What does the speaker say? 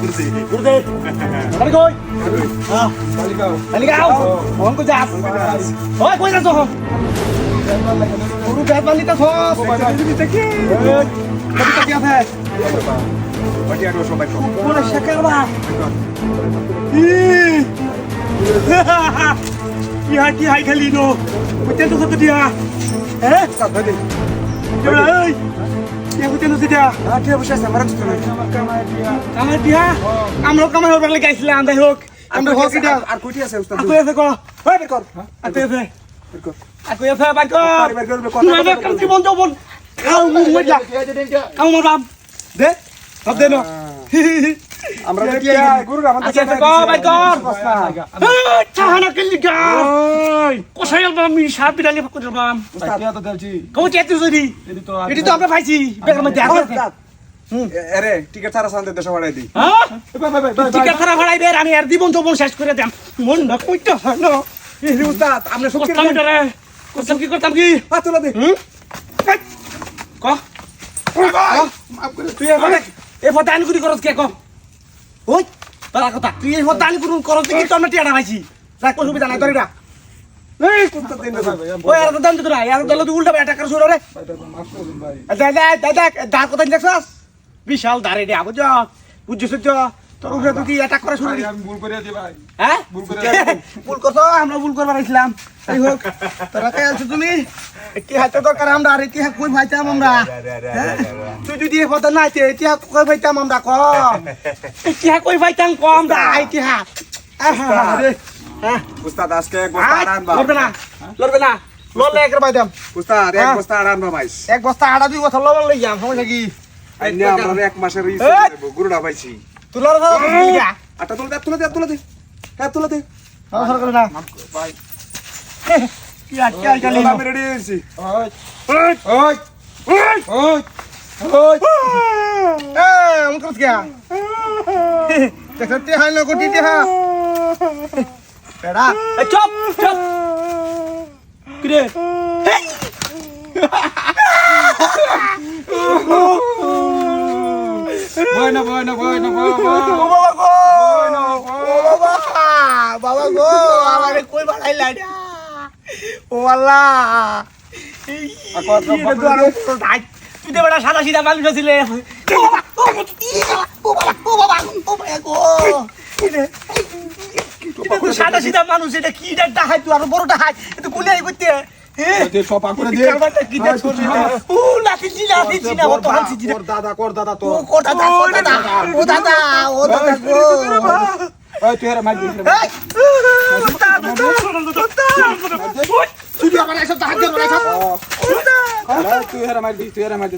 Kursi. Mari koi. Balik kau. Orang ko jas. Oi, koi na so. Guru bet balik ta so. Tapi tak dia hai. Bagi ada so baik. Pura syakar ba. Iya ki hai khali no. Kuchen to sat dia. Eh? Sat bade. Ei. Yang kuchen to dia. Dia bosha samara tu na. Kamar dia. Amro kamar hobar le gaislam dai hok. Amro hok dia. আর কোটি আছে উস্তাদ Aku ese ko. ওই বের কর Aku ese. বের কর Aku ese ba ko. বের কর Mana kam si bon jobon. Kau mu ya. Kau mau ram. De. Sab de no. আমরা দেখি গুরু আমাদের Aku ese ko ba ko. Chahana kiliga. Kosayal ba mi sabi dali ko bam. উস্তাদ তো দেলছি Kau chetu sudi. Itu to আমরা পাইছি। বেগম দেখ। আরে ticket ছাড়া সামনে দেশে বাড়াই দি হ্যাঁ? ভাই ভাই ভাই টিকা খারাপ ভাড়াই বের আমি আর জীবন যৌবন শেষ করে দেন মন না কইতে হয় না এই উস্তাদ আমরা সব করতাম এটা রে করতাম কি হাত তোলা দে ক মাফ করে তুই এ ফটানি গুলি করছ কে ক ওই তারা কথা তুই এই ফটানি গুলি করছ কি তো আমরা টিয়াটা পাইছি রাখ কোন সুবিধা নাই তোরা এই উস্তাদ দিন ভাই ওই আর তো দাম তোরা আর দল তুই উল্টা বেটা কর শুরু রে মাফ করে দিন ভাই দাদা দা কথা দেখছস বিশাল দাঁড়ে দে বুঝছ বুঝছস তো তোর উপরে তুই অ্যাটাক করা শুরু আমি ভুল করে দি ভাই হ্যাঁ ভুল করে ভুল করছো আমরা ভুল করবার আইছিলাম তাই হোক তোরা কে আছো তুমি কি হাতে দরকার আমরা আর কি কই ভাইতাম আমরা তুই যদি এ কথা না তে কি কই ভাইতাম আমরা ক কি কই ভাইতাম ক আমরা কি হ্যাঁ উস্তাদ আজকে এক বস্তা আনবা লড়বে না লড়লে একবার ভাইতাম উস্তাদ এক বস্তা আনবা ভাই এক বস্তা আড়া দুই বছর লবণ লই যাম সমস্যা কি আইনে আমরা এক মাসের ই গুরুটা পাইছি তুই লড় আটা তুলে দে হ্যাঁ তুলে দে সর করে না ভাই কি আটকে আইতালি আমি রেডি হইছি ওই ওই ওই আমি করছ গয়া দেখতে হাই না কোটি দেহা পেড়া চুপ চুপ কিরে bueno বাবা গো আমারে কই বাড়াইলা না ও আল্লাহ তুই তো বেটা সাদা সিধা মানুষ ছিলে সাদা সিধা মানুষ এটা কি ডাহাই তুই আরো বড় ডাহাই এটা কুলিয়াই করতে সপা করে দে কর দাদা তো ওই তুই এর মার দিস তুই আমার এসব হাত ধরে রাখ তুই এর মার দিস তুই মার দে